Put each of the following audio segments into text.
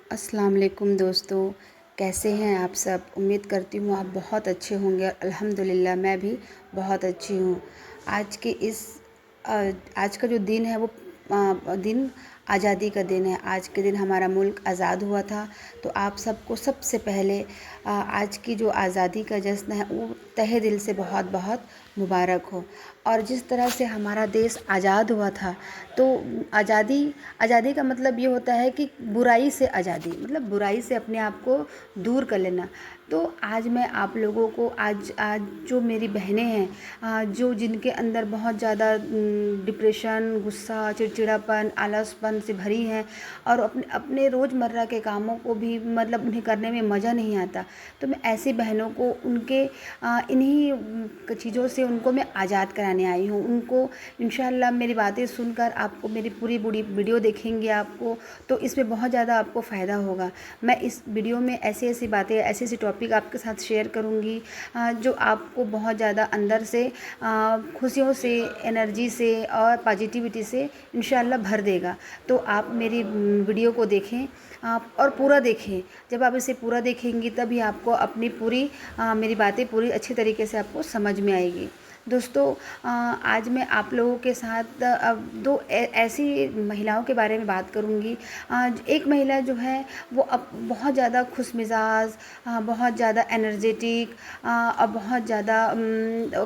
अस्सलाम वालेकुम दोस्तों, कैसे हैं आप सब? उम्मीद करती हूँ आप बहुत अच्छे होंगे और अल्हम्दुलिल्लाह मैं भी बहुत अच्छी हूँ। आज के इस आज का जो दिन है वो दिन आज़ादी का दिन है। आज के दिन हमारा मुल्क आज़ाद हुआ था। तो आप सबको सबसे पहले आज की जो आज़ादी का जश्न है वो तहे दिल से बहुत बहुत मुबारक हो। और जिस तरह से हमारा देश आज़ाद हुआ था, तो आज़ादी आज़ादी का मतलब ये होता है कि बुराई से आज़ादी, मतलब बुराई से अपने आप को दूर कर लेना। तो आज मैं आप लोगों को आज आज जो मेरी बहनें हैं, जो जिनके अंदर बहुत ज़्यादा डिप्रेशन, गुस्सा, चिड़चिड़ापन, आलसपन से भरी हैं और अपने अपने रोज़मर्रा के कामों को भी मतलब उन्हें करने में मज़ा नहीं आता, तो मैं ऐसी बहनों को उनके इन्हीं चीज़ों से उनको मैं आज़ाद कराने आई हूँ। उनको इंशाअल्लाह मेरी बातें सुनकर आपको मेरी पूरी बड़ी वीडियो देखेंगे आपको, तो इसमें बहुत ज़्यादा आपको फ़ायदा होगा। मैं इस वीडियो में ऐसी-ऐसी बातें, ऐसे-ऐसे टॉपिक आपके साथ शेयर करूँगी जो आपको बहुत ज़्यादा अंदर से खुशियों से, एनर्जी से और पॉजिटिविटी से इंशाअल्लाह भर देगा। तो आप मेरी वीडियो को देखें आप और पूरा देखें। जब आप इसे पूरा देखेंगी तभी आपको अपनी पूरी मेरी बातें पूरी अच्छी तरीके से आपको समझ में आएगी। दोस्तों, आज मैं आप लोगों के साथ दो ऐसी महिलाओं के बारे में बात करूँगी। एक महिला जो है वो बहुत ज़्यादा खुशमिजाज, बहुत ज़्यादा एनर्जेटिक और बहुत ज़्यादा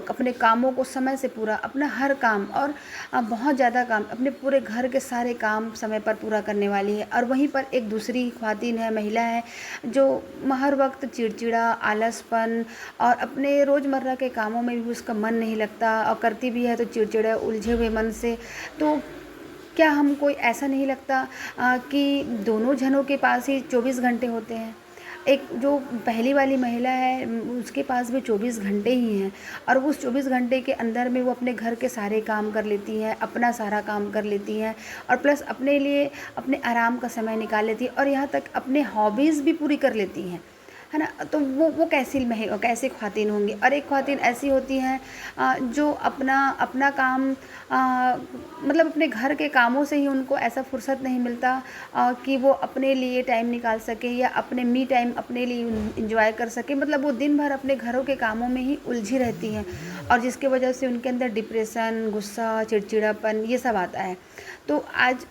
अपने कामों को समय से पूरा अपना हर काम और बहुत ज़्यादा काम अपने पूरे घर के सारे काम समय पर पूरा करने वाली है। और वहीं पर एक दूसरी ख़वातीन है, महिला है, जो हर वक्त चिड़चिड़ा, आलसपन और अपने रोज़मर्रा के कामों में भी उसका मन नहीं लगता और करती भी है तो चिड़चिड़े उलझे हुए मन से। तो क्या हमको ऐसा नहीं लगता कि दोनों जनों के पास ही 24 घंटे होते हैं? एक जो पहली वाली महिला है उसके पास भी 24 घंटे ही हैं और वो उस 24 घंटे के अंदर में वो अपने घर के सारे काम कर लेती हैं, अपना सारा काम कर लेती हैं और प्लस अपने लिए अपने आराम का समय निकाल लेती है और यहाँ तक अपने हॉबीज़ भी पूरी कर लेती हैं, है ना? तो वो कैसी ख़वातीन होंगी। और एक ख़वातीन ऐसी होती हैं जो अपना अपना काम मतलब अपने घर के कामों से ही उनको ऐसा फुर्सत नहीं मिलता कि वो अपने लिए टाइम निकाल सके या अपने मी टाइम अपने लिए इंजॉय कर सके। मतलब वो दिन भर अपने घरों के कामों में ही उलझी रहती हैं और जिसकी वजह से उनके अंदर डिप्रेशन, गुस्सा, चिड़चिड़ापन ये सब आता है। तो आज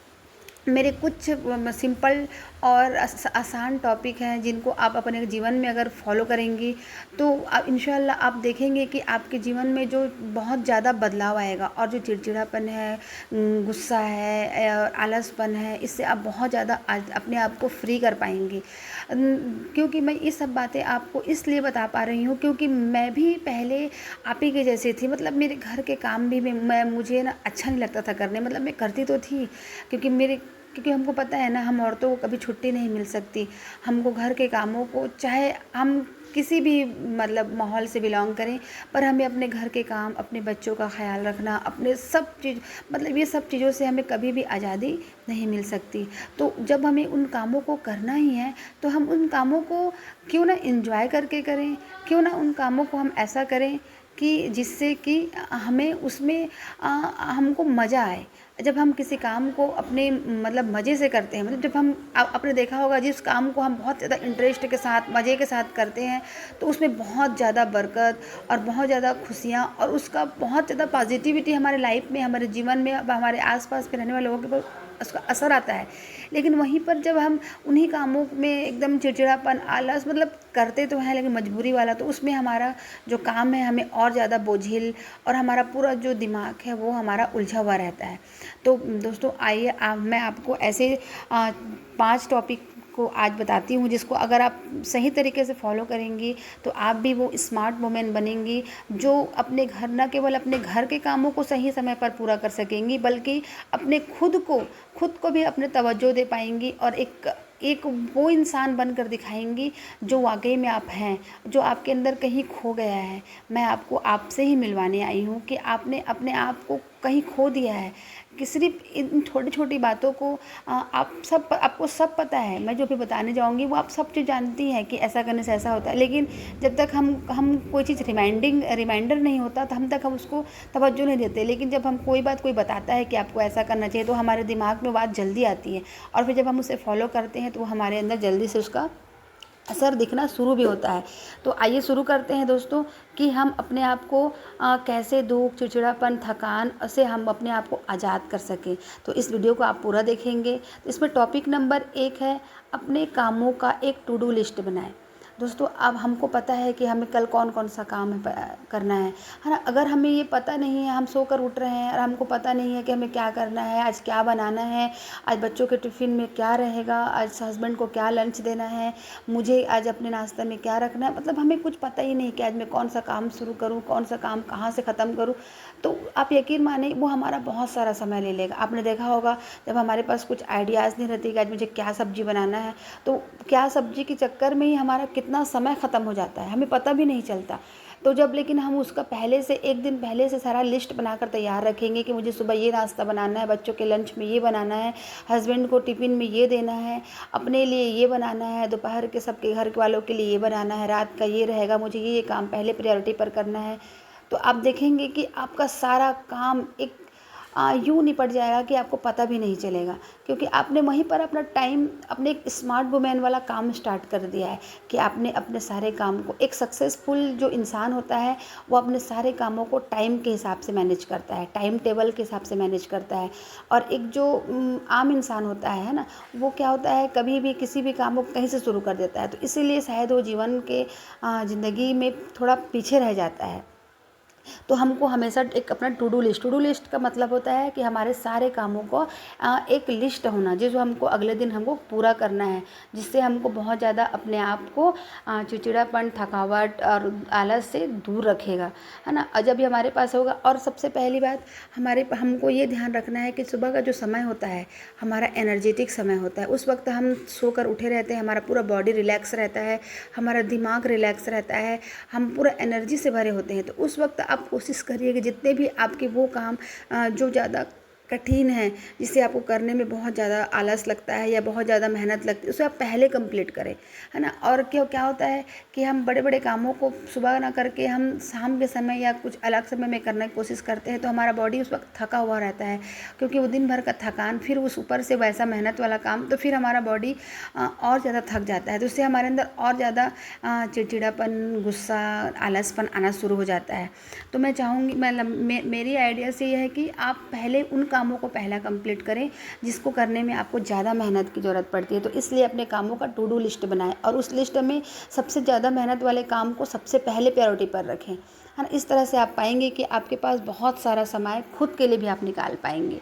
मेरे कुछ सिंपल और आसान टॉपिक हैं जिनको आप अपने जीवन में अगर फॉलो करेंगी तो आप इंशाअल्लाह आप देखेंगे कि आपके जीवन में जो बहुत ज़्यादा बदलाव आएगा और जो चिड़चिड़ापन है, गुस्सा है और आलसपन है, इससे आप बहुत ज़्यादा अपने आप को फ्री कर पाएंगी। क्योंकि मैं ये सब बातें आपको इसलिए बता पा रही हूँ क्योंकि मैं भी पहले आप ही के जैसी थी। मतलब मेरे घर के काम भी मैं मुझे ना अच्छा नहीं लगता था करने, मतलब मैं करती तो थी क्योंकि हमको पता है ना, हम औरतों को कभी छुट्टी नहीं मिल सकती। हमको घर के कामों को, चाहे हम किसी भी मतलब माहौल से बिलोंग करें, पर हमें अपने घर के काम, अपने बच्चों का ख्याल रखना, अपने सब चीज़ मतलब ये सब चीज़ों से हमें कभी भी आज़ादी नहीं मिल सकती। तो जब हमें उन कामों को करना ही है तो हम उन कामों को क्यों ना इंजॉय करके करें, क्यों ना उन कामों को हम ऐसा करें कि जिससे कि हमें उसमें हमको मज़ा आए। जब हम किसी काम को अपने मतलब मज़े से करते हैं, मतलब जब हम आपने देखा होगा जिस काम को हम बहुत ज़्यादा इंटरेस्ट के साथ, मज़े के साथ करते हैं तो उसमें बहुत ज़्यादा बरकत और बहुत ज़्यादा खुशियाँ और उसका बहुत ज़्यादा पॉजिटिविटी हमारे लाइफ में, हमारे जीवन में, हमारे आसपास के रहने वाले लोगों के ऊपर उसका असर आता है। लेकिन वहीं पर जब हम उन्हीं कामों में एकदम चिड़चिड़ापन, आलस मतलब करते तो हैं लेकिन मजबूरी वाला, तो उसमें हमारा जो काम है हमें और ज़्यादा बोझिल और हमारा पूरा जो दिमाग है वो हमारा उलझा हुआ रहता है। तो दोस्तों आइए मैं आपको ऐसे 5 टॉपिक को आज बताती हूँ जिसको अगर आप सही तरीके से फॉलो करेंगी तो आप भी वो स्मार्ट वुमेन बनेंगी जो अपने घर, न केवल अपने घर के कामों को सही समय पर पूरा कर सकेंगी बल्कि अपने खुद को भी अपने तवज्जो दे पाएंगी और एक वो इंसान बनकर दिखाएंगी जो वाकई में आप हैं, जो आपके अंदर कहीं खो गया है। मैं आपको आपसे ही मिलवाने आई हूँ कि आपने अपने आप को कहीं खो दिया है कि सिर्फ इन छोटी छोटी बातों को आपको सब पता है। मैं जो भी बताने जाऊँगी वो आप सब चीज़ जानती हैं कि ऐसा करने से ऐसा होता है, लेकिन जब तक हम कोई चीज़ रिमाइंडर नहीं होता तो हम तक हम उसको तवज्जो नहीं देते। लेकिन जब हम कोई बात कोई बताता है कि आपको ऐसा करना चाहिए तो हमारे दिमाग में बात जल्दी आती है, और फिर जब हम उसे फॉलो करते हैं तो वो हमारे अंदर जल्दी से उसका असर दिखना शुरू भी होता है। तो आइए शुरू करते हैं दोस्तों कि हम अपने आप को कैसे दुःख, चिड़चिड़ापन, थकान से हम अपने आप को आज़ाद कर सकें। तो इस वीडियो को आप पूरा देखेंगे। तो इसमें टॉपिक नंबर 1 है, अपने कामों का एक टू डू लिस्ट बनाएं। दोस्तों अब हमको पता है कि हमें कल कौन कौन सा काम करना है ना। अगर हमें ये पता नहीं है, हम सोकर उठ रहे हैं और हमको पता नहीं है कि हमें क्या करना है, आज क्या बनाना है, आज बच्चों के टिफ़िन में क्या रहेगा, आज हस्बैंड को क्या लंच देना है, मुझे आज अपने नाश्ते में क्या रखना है, मतलब हमें कुछ पता ही नहीं कि आज मैं कौन सा काम शुरू करूँ, कौन सा काम कहाँ से ख़त्म करूँ, तो आप यकीन मानिए वो हमारा बहुत सारा समय ले लेगा। आपने देखा होगा जब हमारे पास कुछ आइडियाज़ नहीं रहती कि आज मुझे क्या सब्ज़ी बनाना है, तो क्या सब्ज़ी के चक्कर में ही हमारा कितना समय ख़त्म हो जाता है, हमें पता भी नहीं चलता। तो जब लेकिन हम उसका पहले से एक दिन पहले से सारा लिस्ट बनाकर तैयार रखेंगे कि मुझे सुबह ये नाश्ता बनाना है, बच्चों के लंच में ये बनाना है, हस्बैंड को टिफ़िन में ये देना है, अपने लिए ये बनाना है, दोपहर के सबके घर वालों के लिए ये बनाना है, रात का ये रहेगा, मुझे ये काम पहले प्रायोरिटी पर करना है, तो आप देखेंगे कि आपका सारा काम एक यूँ निपट जाएगा कि आपको पता भी नहीं चलेगा, क्योंकि आपने वहीं पर अपना टाइम अपने एक स्मार्ट वुमेन वाला काम स्टार्ट कर दिया है कि आपने अपने सारे काम को, एक सक्सेसफुल जो इंसान होता है वो अपने सारे कामों को टाइम के हिसाब से मैनेज करता है, टाइम टेबल के हिसाब से मैनेज करता है। और एक जो आम इंसान होता है ना, वो क्या होता है, कभी भी किसी भी काम को कहीं से शुरू कर देता है, तो इसीलिए शायद वो जीवन के ज़िंदगी में थोड़ा पीछे रह जाता है। तो हमको हमेशा एक अपना टू डू लिस्ट का मतलब होता है कि हमारे सारे कामों को एक लिस्ट होना जो हमको अगले दिन हमको पूरा करना है, जिससे हमको बहुत ज़्यादा अपने आप को चिड़चिड़ापन, थकावट और आलस से दूर रखेगा, है ना। और जब ये हमारे पास होगा, और सबसे पहली बात हमको ये ध्यान रखना है कि सुबह का जो समय होता है हमारा एनर्जेटिक समय होता है। उस वक्त हम सोकर उठे रहते हैं, हमारा पूरा बॉडी रिलैक्स रहता है, हमारा दिमाग रिलैक्स रहता है, हम पूरा एनर्जी से भरे होते हैं। तो उस वक्त आप कोशिश करिए कि जितने भी आपके वो काम जो ज़्यादा कठिन है, जिसे आपको करने में बहुत ज़्यादा आलस लगता है या बहुत ज़्यादा मेहनत लगती है, उसे आप पहले कंप्लीट करें, है ना। और क्या होता है कि हम बड़े बड़े कामों को सुबह ना करके हम शाम के समय या कुछ अलग समय में करने की कोशिश करते हैं, तो हमारा बॉडी उस वक्त थका हुआ रहता है, क्योंकि वो दिन भर का थकान, फिर उस ऊपर से वैसा मेहनत वाला काम, तो फिर हमारा बॉडी और ज़्यादा थक जाता है, तो उससे हमारे अंदर और ज़्यादा चिड़चिड़ापन, गुस्सा, आलसपन आना शुरू हो जाता है। तो मैं चाहूँगी, मेरी आइडिया से ये है कि आप पहले उन कामों को पहला कंप्लीट करें जिसको करने में आपको ज़्यादा मेहनत की ज़रूरत पड़ती है। तो इसलिए अपने कामों का टू डू लिस्ट बनाएं और उस लिस्ट में सबसे ज़्यादा मेहनत वाले काम को सबसे पहले प्रायोरिटी पर रखें, है ना। इस तरह से आप पाएंगे कि आपके पास बहुत सारा समय खुद के लिए भी आप निकाल पाएंगे,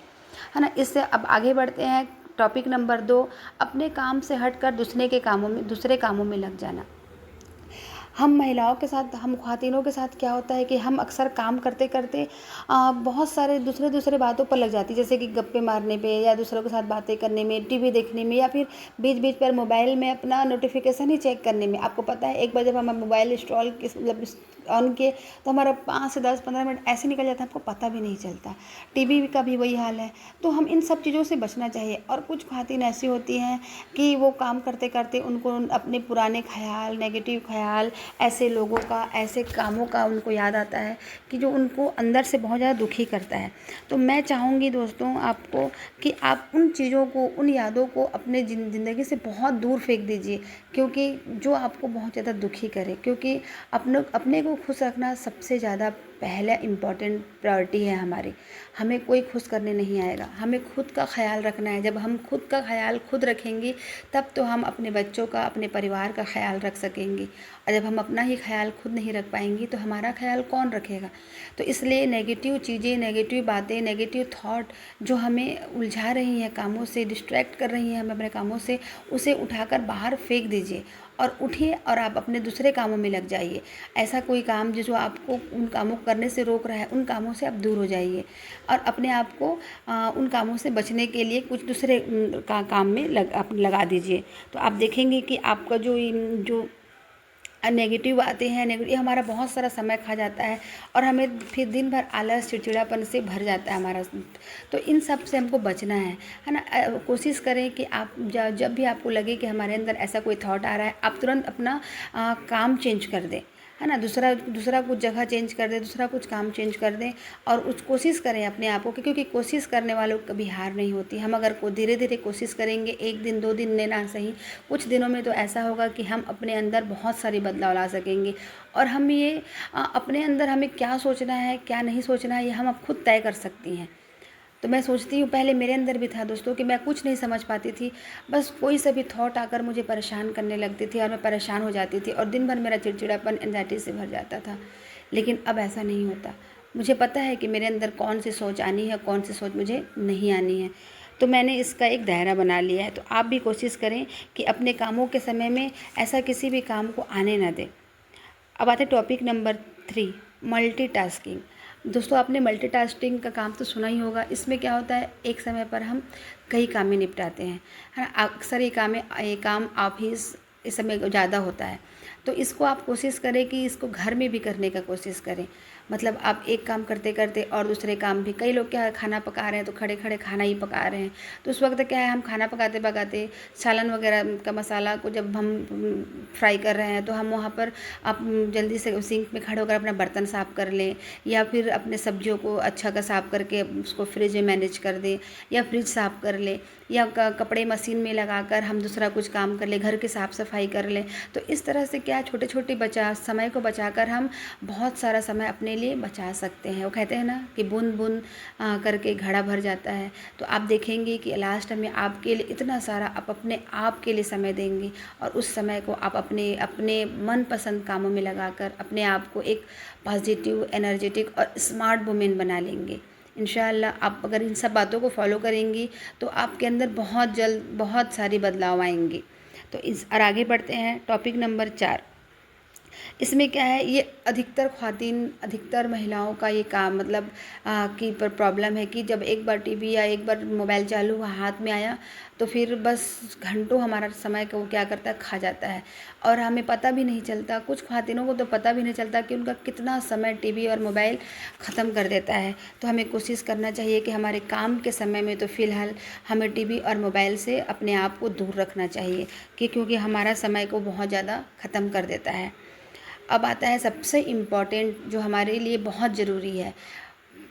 है ना। इससे अब आगे बढ़ते हैं। टॉपिक नंबर 2, अपने काम से हटकर दूसरे कामों में लग जाना। हम महिलाओं के साथ, हम ख़वातीनों के साथ क्या होता है कि हम अक्सर काम करते करते बहुत सारे दूसरे बातों पर लग जाती है, जैसे कि गप्पे मारने पे या दूसरों के साथ बातें करने में, टीवी देखने में, या फिर बीच बीच पर मोबाइल में अपना नोटिफिकेशन ही चेक करने में। आपको पता है एक बार जब हम मोबाइल मतलब ऑन किए तो हमारा 5 से 10-15 मिनट ऐसे निकल जाता है, आपको पता भी नहीं चलता। टीवी का भी वही हाल है। तो हम इन सब चीज़ों से बचना चाहिए। और कुछ ख़वातीन ऐसी होती हैं कि वो काम करते करते उनको अपने पुराने ख़याल, नेगेटिव ख़याल, ऐसे लोगों का, ऐसे कामों का उनको याद आता है कि जो उनको अंदर से बहुत ज़्यादा दुखी करता है। तो मैं चाहूँगी दोस्तों आपको कि आप उन चीज़ों को, उन यादों को अपने ज़िंदगी से बहुत दूर फेंक दीजिए, क्योंकि जो आपको बहुत ज़्यादा दुखी करे, क्योंकि अपने को खुश रखना सबसे ज़्यादा पहला इम्पॉर्टेंट प्रायोरिटी है हमारी। हमें कोई खुश करने नहीं आएगा, हमें खुद का ख्याल रखना है। जब हम खुद का ख्याल खुद रखेंगे तब तो हम अपने बच्चों का, अपने परिवार का ख्याल रख सकेंगे। और जब हम अपना ही ख्याल खुद नहीं रख पाएंगे तो हमारा ख्याल कौन रखेगा। तो इसलिए नेगेटिव चीज़ें, नेगेटिव बातें, नेगेटिव थॉट जो हमें उलझा रही हैं, कामों से डिस्ट्रैक्ट कर रही हैं हमें अपने कामों से, उसे उठाकर बाहर फेंक दीजिए और उठिए और आप अपने दूसरे कामों में लग जाइए। ऐसा कोई काम जो आपको उन कामों को करने से रोक रहा है, उन कामों से आप दूर हो जाइए और अपने आप को उन कामों से बचने के लिए कुछ दूसरे काम में लगा दीजिए। तो आप देखेंगे कि आपका जो नेगेटिव बातें हैं, नेगेटिव हमारा बहुत सारा समय खा जाता है और हमें फिर दिन भर आलस चिड़चिड़ापन से भर जाता है हमारा। तो इन सब से हमको बचना है ना। कोशिश करें कि आप जब भी आपको लगे कि हमारे अंदर ऐसा कोई थॉट आ रहा है, आप तुरंत अपना काम चेंज कर दें, है ना। दूसरा दूसरा कुछ जगह चेंज कर दें, दूसरा कुछ काम चेंज कर दें और उस कोशिश करें अपने आप को, क्योंकि कोशिश करने वालों को कभी हार नहीं होती। हम अगर धीरे धीरे कोशिश करेंगे, 1 दिन 2 दिन में ना सही, कुछ दिनों में तो ऐसा होगा कि हम अपने अंदर बहुत सारी बदलाव ला सकेंगे। और हम ये अपने अंदर हमें क्या सोचना है क्या नहीं सोचना है, ये हम अब खुद तय कर सकती हैं। तो मैं सोचती हूँ, पहले मेरे अंदर भी था दोस्तों कि मैं कुछ नहीं समझ पाती थी, बस कोई सा भी थॉट आकर मुझे परेशान करने लगती थी और मैं परेशान हो जाती थी और दिन भर मेरा चिड़चिड़ापन एंजाइटी से भर जाता था। लेकिन अब ऐसा नहीं होता। मुझे पता है कि मेरे अंदर कौन सी सोच आनी है, कौन सी सोच मुझे नहीं आनी है। तो मैंने इसका एक दायरा बना लिया है। तो आप भी कोशिश करें कि अपने कामों के समय में ऐसा किसी भी काम को आने ना दें। अब आते टॉपिक नंबर 3, मल्टीटास्किंग। दोस्तों, आपने मल्टीटास्किंग का काम तो सुना ही होगा। इसमें क्या होता है, एक समय पर हम कई कामें निपटाते हैं, है ना। अक्सर ये काम ऑफिस इस समय ज़्यादा होता है। तो इसको आप कोशिश करें कि इसको घर में भी करने का कोशिश करें। मतलब आप एक काम करते करते और दूसरे काम भी, कई लोग क्या है खाना पका रहे हैं तो खड़े खड़े खाना ही पका रहे हैं। तो उस वक्त क्या है, हम खाना पकाते पकाते सालन वगैरह का मसाला को जब हम फ्राई कर रहे हैं तो हम वहाँ पर आप जल्दी से सिंक में खड़े होकर अपना बर्तन साफ़ कर लें, या फिर अपने सब्जियों को अच्छा का साफ़ करके उसको फ्रिज में मैनेज कर दें, या फ्रिज साफ़ कर लें, या कपड़े मशीन में लगाकर हम दूसरा कुछ काम कर लें, घर की साफ़ सफाई कर लें। तो इस तरह से क्या छोटे छोटे समय को बचाकर हम बहुत सारा समय अपने लिए बचा सकते हैं। वो कहते हैं ना कि बूंद बूंद करके घड़ा भर जाता है। तो आप देखेंगे कि लास्ट में आपके लिए इतना सारा आप अपने आप के लिए समय देंगे और उस समय को आप अपने अपने मनपसंद कामों में लगाकर अपने आप को एक पॉजिटिव, एनर्जेटिक और स्मार्ट वुमेन बना लेंगे। इंशाअल्लाह आप अगर इन सब बातों को फॉलो करेंगी तो आपके अंदर बहुत जल्द बहुत सारी बदलाव आएंगे। तो इस और आगे बढ़ते हैं टॉपिक नंबर 4। इसमें क्या है, ये अधिकतर महिलाओं का ये काम मतलब की प्रॉब्लम है कि जब एक बार टीवी या एक बार मोबाइल चालू हुआ हाथ में आया तो फिर बस घंटों हमारा समय को क्या करता है, खा जाता है और हमें पता भी नहीं चलता। कुछ ख़वातीनों को तो पता भी नहीं चलता कि उनका कितना समय टीवी और मोबाइल ख़त्म कर देता है। तो हमें कोशिश करना चाहिए कि हमारे काम के समय में तो फ़िलहाल हमें टीवी और मोबाइल से अपने आप को दूर रखना चाहिए क्योंकि हमारा समय को बहुत ज़्यादा ख़त्म कर देता है। अब आता है सबसे इम्पॉर्टेंट जो हमारे लिए बहुत ज़रूरी है,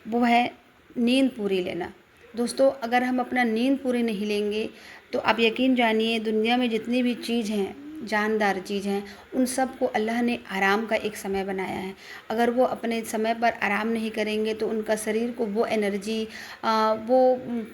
वो है नींद पूरी लेना। दोस्तों, अगर हम अपना नींद पूरी नहीं लेंगे तो आप यकीन जानिए दुनिया में जितनी भी चीज़ हैं, जानदार चीज़ हैं, उन सब को अल्लाह ने आराम का एक समय बनाया है। अगर वो अपने समय पर आराम नहीं करेंगे तो उनका शरीर को वो एनर्जी, वो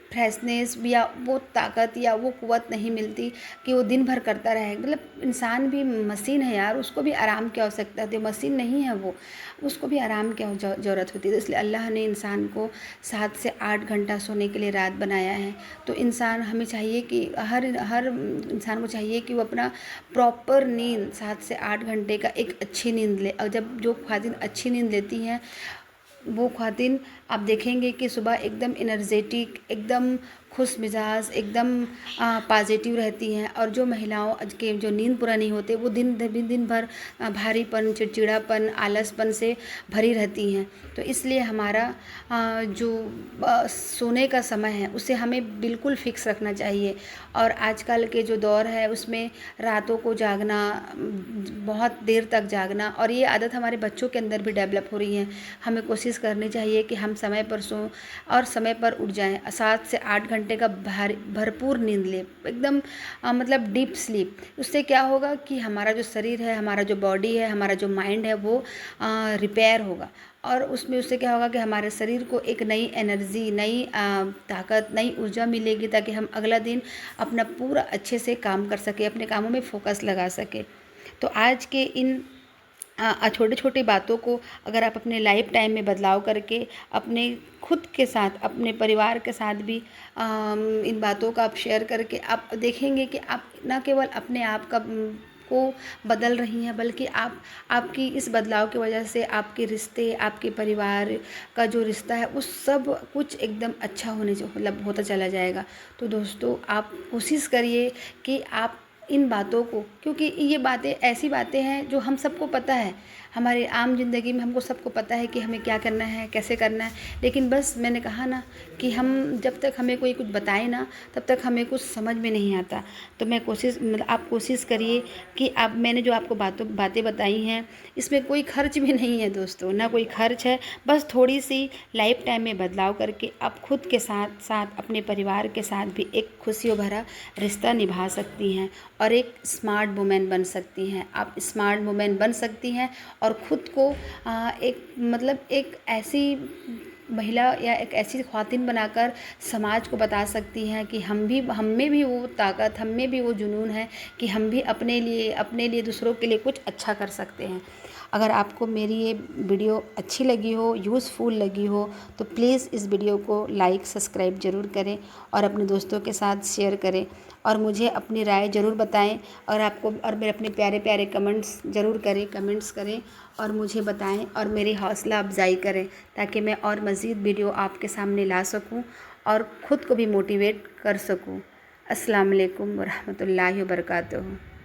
फ्रेशनेस या वो ताकत या वो क़ुव्वत नहीं मिलती कि वो दिन भर करता रहे। मतलब इंसान भी मशीन है यार, उसको भी आराम की आवश्यकता होती है। मशीन नहीं है वो, उसको भी आराम की ज़रूरत होती है। तो इसलिए अल्लाह ने इंसान को 7 से 8 घंटा सोने के लिए रात बनाया है। तो इंसान हमें चाहिए कि हर इंसान को चाहिए कि वो अपना प्रॉपर नींद 7 से 8 घंटे का एक अच्छी नींद ले। और जब जो ख़वातीन अच्छी नींद लेती हैं वो ख़वातीन आप देखेंगे कि सुबह एकदम एनर्जेटिक, एकदम खुश मिजाज, एकदम पॉजिटिव रहती हैं। और जो महिलाओं के जो नींद पूरा नहीं होते वो दिन भर भारीपन, चिड़चिड़ापन, आलसपन से भरी रहती हैं। तो इसलिए हमारा जो सोने का समय है उसे हमें बिल्कुल फिक्स रखना चाहिए। और आजकल के जो दौर है उसमें रातों को जागना, बहुत देर तक जागना, और ये आदत हमारे बच्चों के अंदर भी डेवलप हो रही है। हमें कोशिश करनी चाहिए कि हम समय पर सों और समय पर उठ जाएं। 7 से 8 घंटे का भरपूर नींद लें, एकदम मतलब डीप स्लीप। उससे क्या होगा कि हमारा जो शरीर है, हमारा जो बॉडी है, हमारा जो माइंड है वो रिपेयर होगा। और उससे क्या होगा कि हमारे शरीर को एक नई एनर्जी, नई ताकत, नई ऊर्जा मिलेगी ताकि हम अगला दिन अपना पूरा अच्छे से काम कर सकें, अपने कामों में फोकस लगा सकें। तो आज के इन छोटी छोटी बातों को अगर आप अपने लाइफ टाइम में बदलाव करके अपने खुद के साथ, अपने परिवार के साथ भी इन बातों का आप शेयर करके आप देखेंगे कि आप न केवल अपने आप को बदल रही हैं, बल्कि आपकी इस बदलाव की वजह से आपके रिश्ते, आपके परिवार का जो रिश्ता है वो सब कुछ एकदम अच्छा होने मतलब होता चला जाएगा। तो दोस्तों, आप कोशिश करिए कि आप इन बातों को, क्योंकि ये बातें ऐसी बातें हैं जो हम सबको पता है, हमारे आम ज़िंदगी में हमको सबको पता है कि हमें क्या करना है, कैसे करना है। लेकिन बस मैंने कहा ना कि हम जब तक हमें कोई कुछ बताए ना, तब तक हमें कुछ समझ में नहीं आता। तो मैं कोशिश मतलब आप कोशिश करिए कि आप मैंने जो आपको बातें बताई हैं, इसमें कोई खर्च भी नहीं है दोस्तों, ना कोई खर्च है। बस थोड़ी सी लाइफ टाइम में बदलाव करके आप खुद के साथ साथ अपने परिवार के साथ भी एक खुशियों भरा रिश्ता निभा सकती हैं और एक स्मार्ट वुमेन बन सकती हैं। आप स्मार्ट वुमेन बन सकती हैं और ख़ुद को एक मतलब एक ऐसी महिला या एक ऐसी ख़वातीन बनाकर समाज को बता सकती हैं कि हम में भी वो ताकत, हम में भी वो जुनून है कि हम भी अपने लिए दूसरों के लिए कुछ अच्छा कर सकते हैं। अगर आपको मेरी ये वीडियो अच्छी लगी हो, यूज़फुल लगी हो, तो प्लीज़ इस वीडियो को लाइक सब्सक्राइब ज़रूर करें और अपने दोस्तों के साथ शेयर करें और मुझे अपनी राय ज़रूर बताएं और मेरे अपने प्यारे प्यारे कमेंट्स करें और मुझे बताएं और मेरी हौसला अफजाई करें, ताकि मैं और मज़ीद वीडियो आपके सामने ला सकूं और ख़ुद को भी मोटिवेट कर सकूं। अस्सलाम वालेकुम व रहमतुल्लाहि व बरकातुहू।